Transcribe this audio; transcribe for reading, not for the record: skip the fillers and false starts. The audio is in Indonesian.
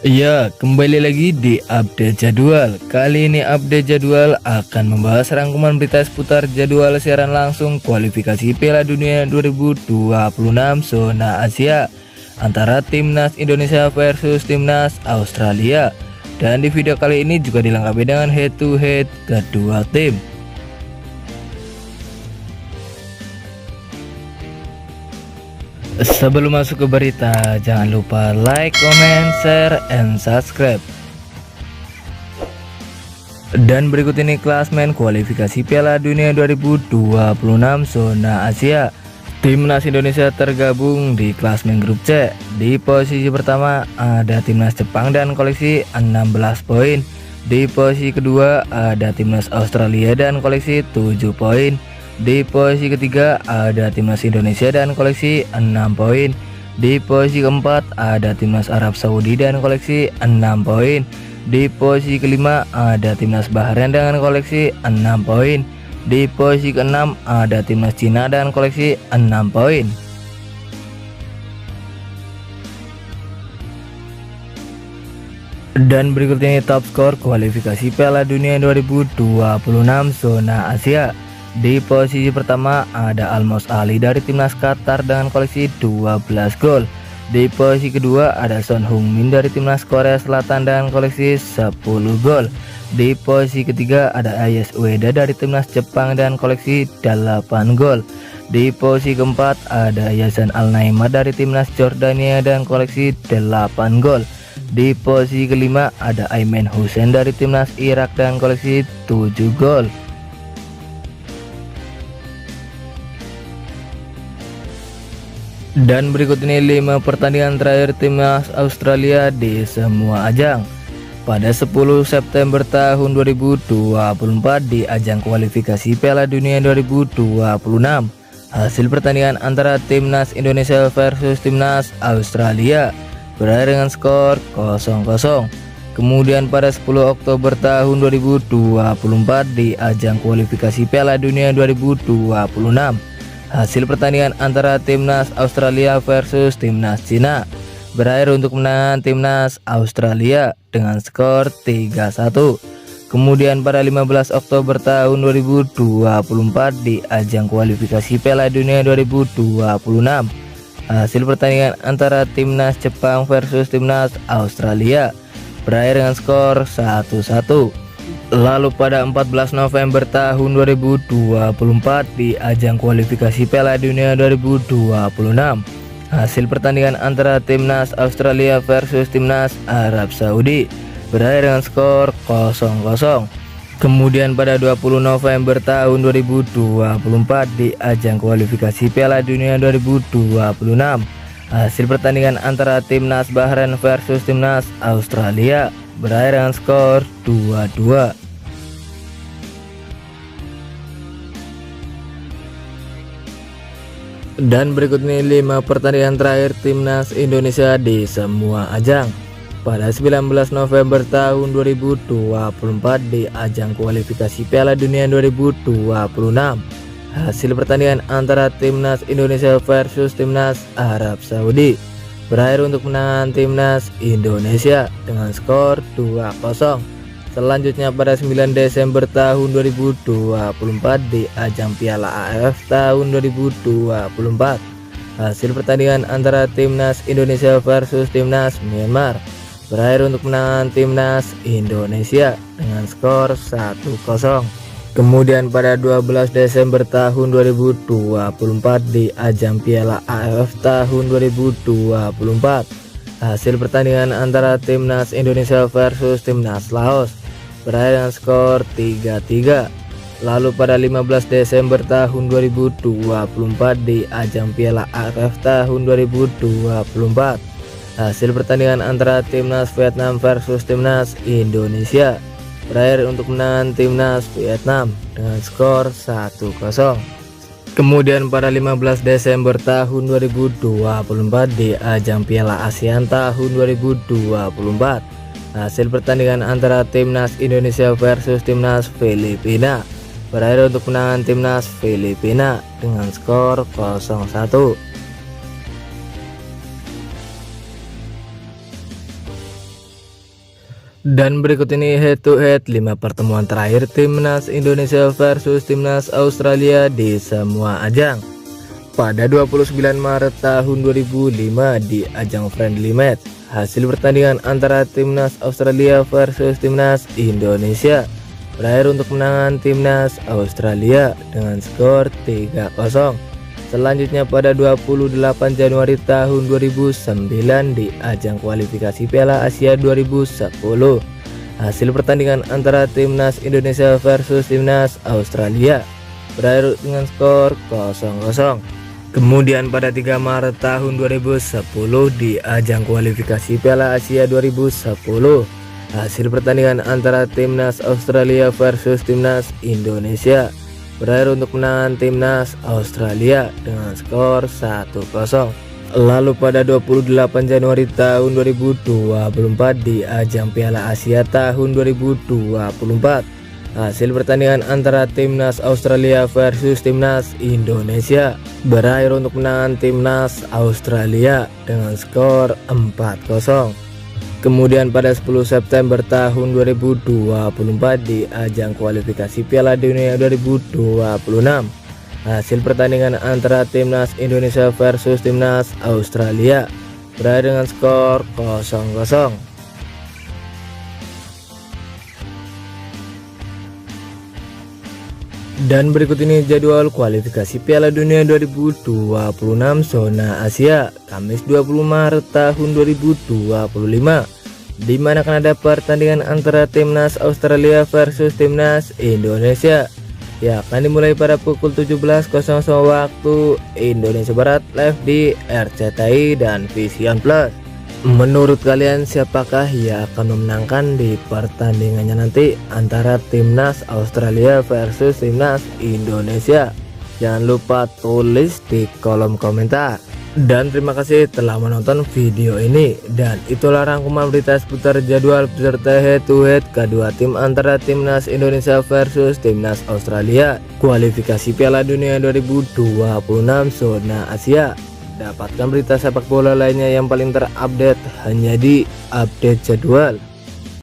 Ya, kembali lagi di update jadwal. Kali ini update jadwal akan membahas rangkuman berita seputar jadwal siaran langsung kualifikasi Piala Dunia 2026 zona Asia antara Timnas Indonesia versus Timnas Australia. Dan di video kali ini juga dilengkapi dengan head to head kedua tim. Sebelum masuk ke berita, jangan lupa like, comment, share, and subscribe. Dan berikut ini klasmen kualifikasi Piala Dunia 2026 zona Asia. Timnas Indonesia tergabung di klasmen grup C. Di posisi pertama ada Timnas Jepang dan koleksi 16 poin. Di posisi kedua ada Timnas Australia dan koleksi 7 poin. Di posisi ketiga ada Timnas Indonesia dan koleksi 6 poin. Di posisi keempat ada Timnas Arab Saudi dan koleksi 6 poin. Di posisi kelima ada Timnas Bahrain dengan koleksi 6 poin. Di posisi keenam ada Timnas Cina dan koleksi 6 poin. Dan berikut ini top skor kualifikasi Piala Dunia 2026 zona Asia. Di posisi pertama ada Almos Ali dari Timnas Qatar dengan koleksi 12 gol. Di posisi kedua ada Son Heung-min dari Timnas Korea Selatan dengan koleksi 10 gol. Di posisi ketiga ada Ayaz Ueda dari Timnas Jepang dan koleksi 8 gol. Di posisi keempat ada Yazan Al-Naimah dari Timnas Jordania dan koleksi 8 gol. Di posisi kelima ada Aimen Hussein dari Timnas Irak dan koleksi 7 gol. Dan berikut ini 5 pertandingan terakhir Timnas Australia di semua ajang. Pada 10 September tahun 2024 di ajang kualifikasi Piala Dunia 2026, hasil pertandingan antara Timnas Indonesia versus Timnas Australia berakhir dengan skor 0-0. Kemudian pada 10 Oktober tahun 2024 di ajang kualifikasi Piala Dunia 2026, hasil pertandingan antara Timnas Australia versus Timnas Cina berakhir untuk kemenangan Timnas Australia dengan skor 3-1. Kemudian pada 15 Oktober tahun 2024 di ajang kualifikasi Piala Dunia 2026, hasil pertandingan antara Timnas Jepang versus Timnas Australia berakhir dengan skor 1-1. Lalu pada 14 November tahun 2024 di ajang kualifikasi Piala Dunia 2026, hasil pertandingan antara Timnas Australia versus Timnas Arab Saudi berakhir dengan skor 0-0. Kemudian pada 20 November tahun 2024 di ajang kualifikasi Piala Dunia 2026, hasil pertandingan antara Timnas Bahrain versus Timnas Australia berakhir dengan skor 2-2. Dan berikut ini 5 pertandingan terakhir Timnas Indonesia di semua ajang. Pada 19 November tahun 2024 di ajang kualifikasi Piala Dunia 2026, hasil pertandingan antara Timnas Indonesia versus Timnas Arab Saudi berakhir untuk kemenangan Timnas Indonesia dengan skor 2-0. Selanjutnya pada 9 Desember tahun 2024 di ajang Piala AFF tahun 2024, hasil pertandingan antara Timnas Indonesia versus Timnas Myanmar berakhir untuk kemenangan Timnas Indonesia dengan skor 1-0. Kemudian pada 12 Desember tahun 2024 di ajang Piala AFF tahun 2024, hasil pertandingan antara Timnas Indonesia versus Timnas Laos berakhir dengan skor 3-3. Lalu pada 15 Desember tahun 2024 di ajang Piala AFF tahun 2024, hasil pertandingan antara Timnas Vietnam versus Timnas Indonesia berakhir untuk kemenangan Timnas Vietnam dengan skor 1-0. Kemudian pada 15 Desember tahun 2024 di ajang Piala ASEAN tahun 2024, hasil pertandingan antara Timnas Indonesia versus Timnas Filipina berakhir untuk kemenangan Timnas Filipina dengan skor 0-1. Dan berikut ini head to head 5 pertemuan terakhir timnas Indonesia versus timnas Australia di semua ajang. Pada 29 Maret tahun 2005 di ajang friendly match, hasil pertandingan antara timnas Australia versus timnas Indonesia berakhir untuk kemenangan timnas Australia dengan skor 3-0. Selanjutnya pada 28 Januari tahun 2009 di ajang kualifikasi Piala Asia 2010, hasil pertandingan antara timnas Indonesia versus timnas Australia berakhir dengan skor 0-0. Kemudian pada 3 Maret tahun 2010 di ajang kualifikasi Piala Asia 2010, hasil pertandingan antara timnas Australia versus timnas Indonesia berakhir untuk kemenangan timnas Australia dengan skor 1-0. Lalu pada 28 Januari tahun 2024 di ajang Piala Asia tahun 2024, hasil pertandingan antara timnas Australia versus timnas Indonesia berakhir untuk kemenangan timnas Australia dengan skor 4-0. Kemudian pada 10 September tahun 2024 di ajang kualifikasi Piala Dunia 2026, hasil pertandingan antara timnas Indonesia versus timnas Australia berakhir dengan skor 0-0. Dan berikut ini jadwal kualifikasi Piala Dunia 2026 zona Asia Kamis 20 Maret tahun 2025, di mana akan ada pertandingan antara timnas Australia versus timnas Indonesia yang akan dimulai pada pukul 17.00 waktu Indonesia Barat live di RCTI dan Vision Plus. Menurut kalian siapakah yang akan memenangkan di pertandingannya nanti antara timnas Australia versus timnas Indonesia? Jangan lupa tulis di kolom komentar. Dan terima kasih telah menonton video ini. Dan itulah rangkuman berita seputar jadwal peserta head to head kedua tim antara timnas Indonesia versus timnas Australia kualifikasi Piala Dunia 2026 zona Asia. Dapatkan berita sepak bola lainnya yang paling terupdate hanya di Update Jadwal.